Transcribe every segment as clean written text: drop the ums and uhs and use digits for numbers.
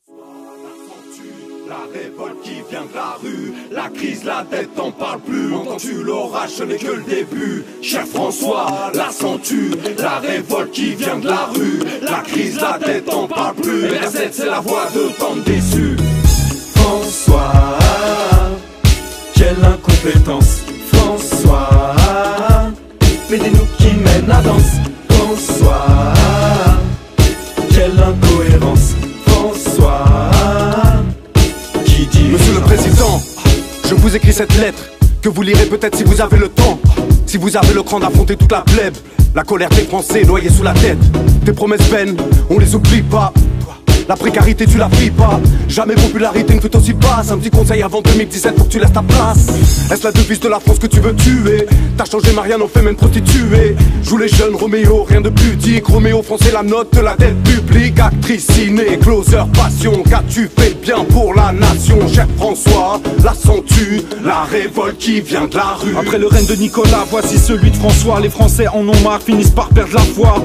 La révolte qui vient de la rue, la crise, la dette, t'en parle plus. Entends-tu l'orage, ce n'est que le début. Cher François, la sens-tu? La révolte qui vient de la rue, la crise, la dette, t'en parle plus. RZ, c'est la voix de tant de déçus. François, quelle incompétence. François, mais des nous qui mènent la danse. François, quelle incohérence. François, Monsieur le Président, je vous écris cette lettre que vous lirez peut-être si vous avez le temps. Si vous avez le cran d'affronter toute la plèbe, la colère des Français noyés sous la tête. Tes promesses vaines, on les oublie pas. La précarité tu la vis pas. Jamais popularité ne fait aussi basse. Un petit conseil avant 2017 pour que tu laisses ta place. Est-ce la devise de la France que tu veux tuer? T'as changé Marianne en féminin prostituée. Joue les jeunes Roméo, rien de pudique. Roméo français la note de la dette publique. Actrice, ciné, closer, passion. Qu'as-tu fait de bien pour la nation? Cher François, la sens-tu? La révolte qui vient de la rue. Après le règne de Nicolas, voici celui de François. Les Français en ont marre, finissent par perdre la foi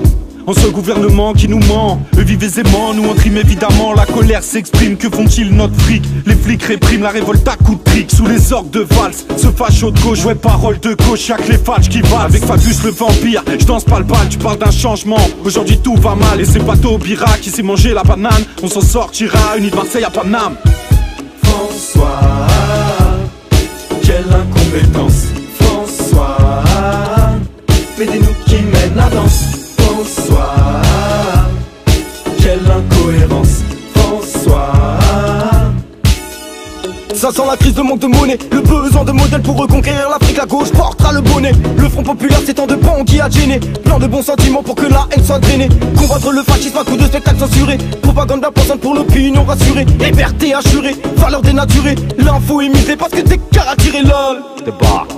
en ce gouvernement qui nous ment. Eux vivent aisément, nous on trime évidemment. La colère s'exprime, que font-ils notre fric? Les flics répriment la révolte à coups de trick. Sous les orgues de valse, ce facho de gauche. Ouais, parole de gauche, y'a que les falches qui valent. Avec Fabius le vampire, je danse pas le bal. Tu parles d'un changement, aujourd'hui tout va mal. Et c'est pas Taubira qui s'est mangé la banane. On s'en sortira, unis de Marseille à Paname. François, quelle incompétence. François, mais des nous qui mènent la danse. François, quelle incohérence. François, ça sent la crise de manque de monnaie, le besoin de modèles pour reconquérir l'Afrique. La gauche portera le bonnet. Le Front populaire c'est tant de bancs qui a gêné. Plein de bons sentiments pour que la haine soit drainée. Combattre le fascisme à coups de spectacle censuré. Propagande imposante pour l'opinion rassurée. Liberté assurée, valeur dénaturée. L'info est misée parce que t'es qu'à tirer lol.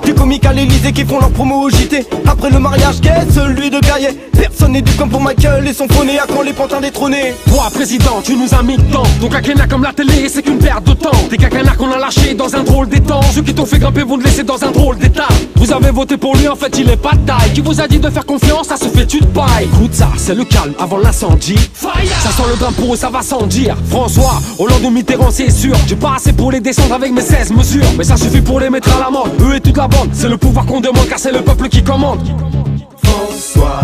Des comiques à l'Elysée qui font leur promo au JT. Après le mariage gay, celui de Gaillet. Personne n'est du comme pour Michael et son phoné. À quand les pantins détrônés? Toi président, tu nous as mis dedans. Ton quinquennat comme la télé, c'est qu'une perte de temps. Des quinquennats qu'on a lâchés dans un drôle d'étang. Ceux qui t'ont fait grimper vont te laisser dans un drôle d'état. Vous avez voté pour lui, en fait il est pas de taille. Qui vous a dit de faire confiance, ça se fait tu de paille. Écoute ça, c'est le calme avant l'incendie. Ça sent le drame pour eux, ça va sans dire. François, Hollande ou Mitterrand c'est sûr. J'ai pas assez pour les descendre avec mes 16 mesures. Mais ça suffit pour les mettre à la mort, eux et toute la bande. C'est le pouvoir qu'on demande car c'est le peuple qui commande. François,